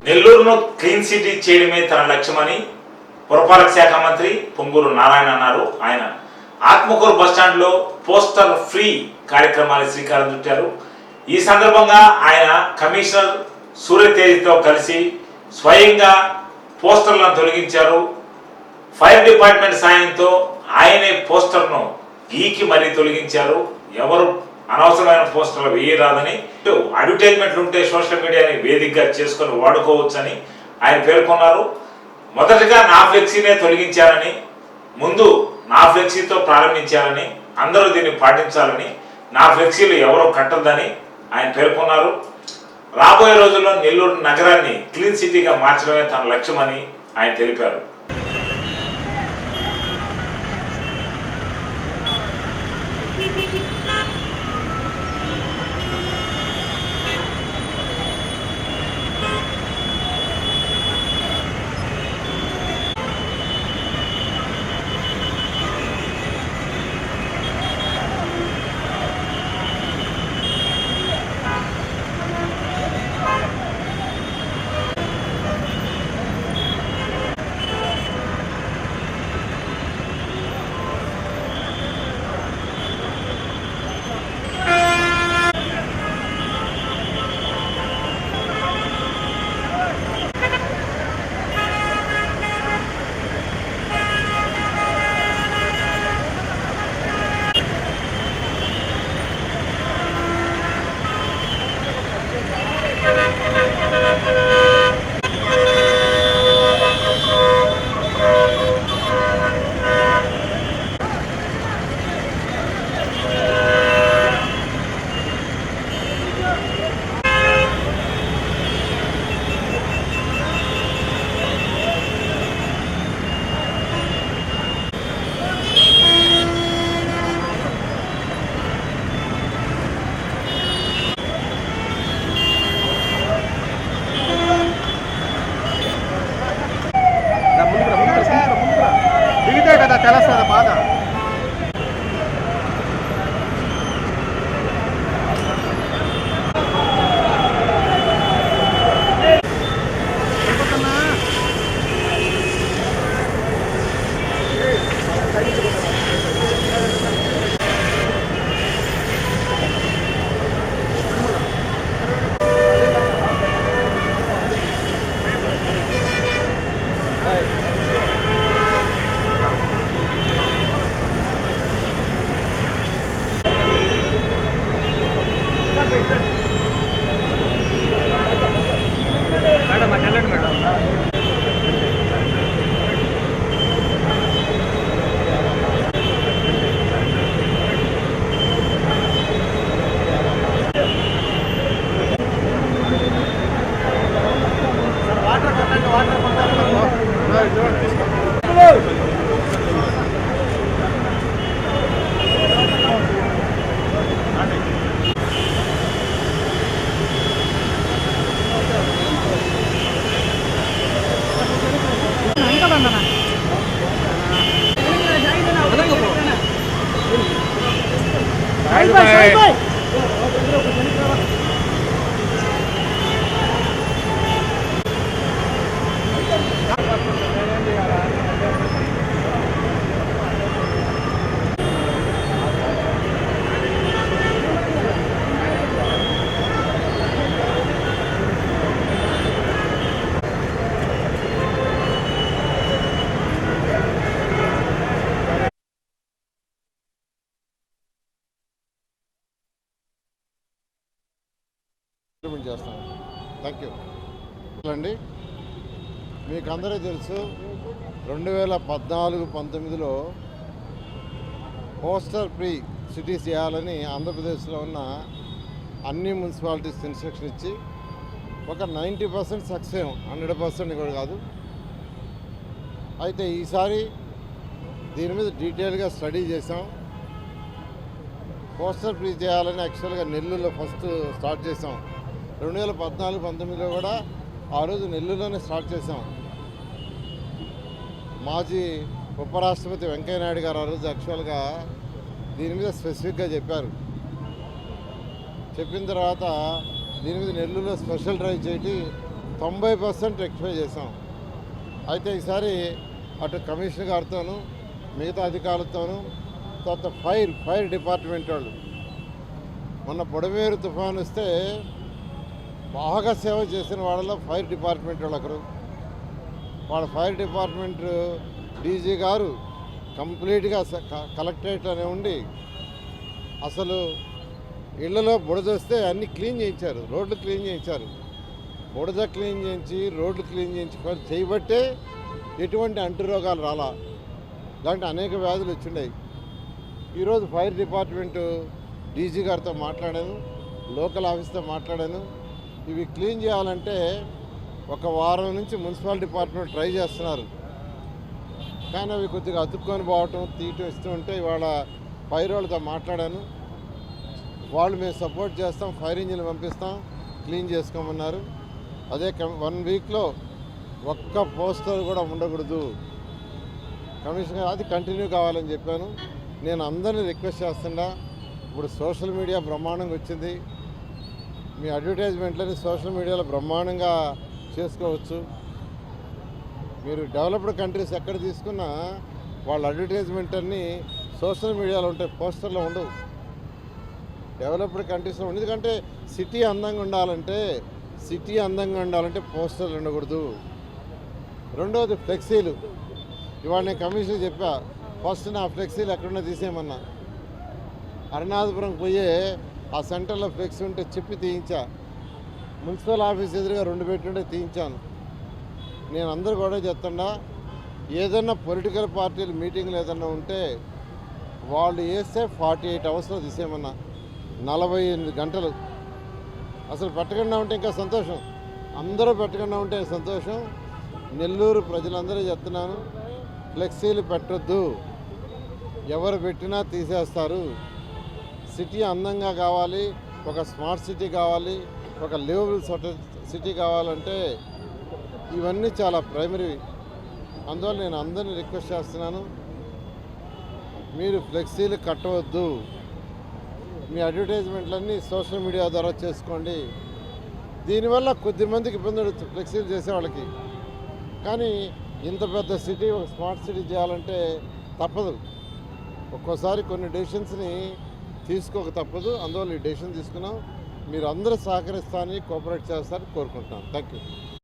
నెల్లూరును clean city చేయడమే తన లక్ష్యమని పురపాలక శాఖ మంత్రి పొంగూరు నారాయణ అన్నారు. ఆయన ఆత్మకూరు బస్టాండ్లో పోస్టర్ ఫ్రీ కార్యక్రమాన్ని శ్రీకారం చుట్టారు. ఈ సందర్భంగా ఆయన కమిషనర్ సూర్యతేజ్తో కలిసి స్వయంగా పోస్టర్లను తొలగించారు. ఫైర్ డిపార్ట్మెంట్ సాయంతో ఆయనే పోస్టర్ను గీకి మరీ తొలగించారు. ఎవరు అనవసరమైన పోస్టర్లు వేయరాదని, అడ్వర్టైజ్మెంట్లు ఉంటే సోషల్ మీడియాని వేదికగా చేసుకొని వాడుకోవచ్చని ఆయన పేర్కొన్నారు. మొదటగా నా ఫ్లెక్సీనే తొలగించారని, ముందు నా ఫ్లెక్సీతో ప్రారంభించారని, అందరూ దీన్ని పాటించాలని, నా ఫ్లెక్సీలు ఎవరో కట్టద్దని ఆయన పేర్కొన్నారు. రాబోయే రోజుల్లో నెల్లూరు నగరాన్ని క్లీన్ సిటీగా మార్చడమే తన లక్ష్యమని ఆయన తెలిపారు. దిగితే కదా తెలుస్తుంది బాధ. మేడం అటు వెళ్ళండి మేడం. వాటర్ కొట్టండి, వాటర్ కొట్టాలి. తీసుకోండి. చేస్తాను. థ్యాంక్ యూ అండి. మీకు అందరూ తెలుసు 2014-19లో పోస్టర్ ఫ్రీ సిటీ చేయాలని ఆంధ్రప్రదేశ్లో ఉన్న అన్ని మున్సిపాలిటీస్ ఇన్స్ట్రక్షన్ ఇచ్చి ఒక 90% సక్సెస్, 100% కూడా కాదు. అయితే ఈసారి దీని మీద డీటెయిల్గా స్టడీ చేసాం. పోస్టర్ ఫ్రీ చేయాలని యాక్చువల్గా నెల్లూరులో ఫస్ట్ స్టార్ట్ చేసాం. 2014-19లో కూడా ఆ రోజు నెల్లూరులోనే స్టార్ట్ చేసాం. మాజీ ఉపరాష్ట్రపతి వెంకయ్యనాయుడు గారు ఆ రోజు యాక్చువల్గా దీని మీద స్పెసిఫిక్గా చెప్పారు. చెప్పిన తర్వాత దీని మీద నెల్లూరులో స్పెషల్ డ్రైవ్ 90% రెక్టిఫై చేసాం. అయితే ఈసారి అటు కమిషనర్ గారితోనూ మిగతా అధికారులతోనూ తర్వాత ఫైర్ డిపార్ట్మెంట్ వాళ్ళు మొన్న బుడమేరు తుఫాను వస్తే బాగా సేవ చేసిన వాళ్ళలో ఫైర్ డిపార్ట్మెంట్ వాళ్ళు ఒకరు. వాళ్ళ ఫైర్ డిపార్ట్మెంట్ డీజీ గారు కంప్లీట్గా కలెక్టరేట్లోనే ఉండి అసలు ఇళ్లలో బుడద వస్తే అన్నీ క్లీన్ చేయించారు, రోడ్లు క్లీన్ చేయించారు. బుడద క్లీన్ చేయించి రోడ్లు క్లీన్ చేయించి చేయబట్టే ఎటువంటి అంటురోగాలు రాలా, ఇలాంటి అనేక వ్యాధులు వచ్చిండాయి. ఈరోజు ఫైర్ డిపార్ట్మెంటు డీజీ గారితో మాట్లాడాను, లోకల్ ఆఫీస్తో మాట్లాడాను. ఇవి క్లీన్ చేయాలంటే ఒక వారం నుంచి మున్సిపల్ డిపార్ట్మెంట్ ట్రై చేస్తున్నారు, కానీ అవి కొద్దిగా అతుక్కొని పోవటం తీయటం ఇస్తూ ఉంటే ఇవాళ ఫైర్ వాళ్ళతో మాట్లాడాను. వాళ్ళు మేము సపోర్ట్ చేస్తాం, ఫైర్ ఇంజిన్ పంపిస్తాం, క్లీన్ చేసుకోమన్నారు. అదే 1 వీక్లో ఒక్క పోస్టర్ కూడా ఉండకూడదు కమిషనర్, అది కంటిన్యూ కావాలని చెప్పాను. నేను అందరినీ రిక్వెస్ట్ చేస్తున్నా, ఇప్పుడు సోషల్ మీడియా బ్రహ్మాండంగా వచ్చింది, మీ అడ్వర్టైజ్మెంట్లని సోషల్ మీడియాలో బ్రహ్మాండంగా చేసుకోవచ్చు. మీరు డెవలప్డ్ కంట్రీస్ ఎక్కడ తీసుకున్నా వాళ్ళ అడ్వర్టైజ్మెంట్ అన్నీ సోషల్ మీడియాలో ఉంటాయి, పోస్టర్లో ఉండవు. డెవలప్డ్ కంట్రీస్లో ఉండదు, ఎందుకంటే సిటీ అందంగా ఉండాలంటే పోస్టర్లు ఉండకూడదు. రెండవది ఫ్లెక్సీలు. ఇవాళ నేను కమిషనర్ చెప్పా, ఫస్ట్ నా ఫ్లెక్సీలు ఎక్కడున్నా తీసేయమన్నా. అరుణాచపురం పోయే ఆ సెంటర్లో ఫ్లెక్సీ ఉంటే చెప్పి తీయించా. మున్సిపల్ ఆఫీస్ ఎదురుగా 2 పెట్టుంటే తీయించాను. నేను అందరూ కూడా చెప్తున్నా, ఏదన్నా పొలిటికల్ పార్టీలు మీటింగ్లు ఏదన్నా ఉంటే వాళ్ళు వేస్తే 48 అవర్స్లో తీసేయమన్నా, 48 గంటలు. అసలు పెట్టకుండా ఉంటే ఇంకా సంతోషం, అందరూ పెట్టకుండా ఉంటే సంతోషం. నెల్లూరు ప్రజలందరూ చెప్తున్నాను, ఫ్లెక్సీలు పెట్టొద్దు, ఎవరు పెట్టినా తీసేస్తారు. సిటీ అందంగా కావాలి, ఒక స్మార్ట్ సిటీ కావాలి, ఒక లివబుల్ సిటీ కావాలంటే ఇవన్నీ చాలా ప్రైమరీ. అందువల్ల నేను అందరినీ రిక్వెస్ట్ చేస్తున్నాను, మీరు ఫ్లెక్సీలు కట్టవద్దు, మీ అడ్వర్టైజ్మెంట్లన్నీ సోషల్ మీడియా ద్వారా చేసుకోండి. దీనివల్ల కొద్దిమందికి ఇబ్బంది పడుతుంది ఫ్లెక్సీలు చేసేవాళ్ళకి, కానీ ఇంత పెద్ద సిటీ ఒక స్మార్ట్ సిటీ చేయాలంటే తప్పదు. ఒక్కోసారి కొన్ని డెసిషన్స్ని తీసుకోక తప్పదు, అందువల్ల ఈ డెసిషన్ తీసుకున్నాం. మీరు అందరూ సహకరిస్తారని కోఆపరేట్ చేస్తారని కోరుకుంటున్నాను. Thank you.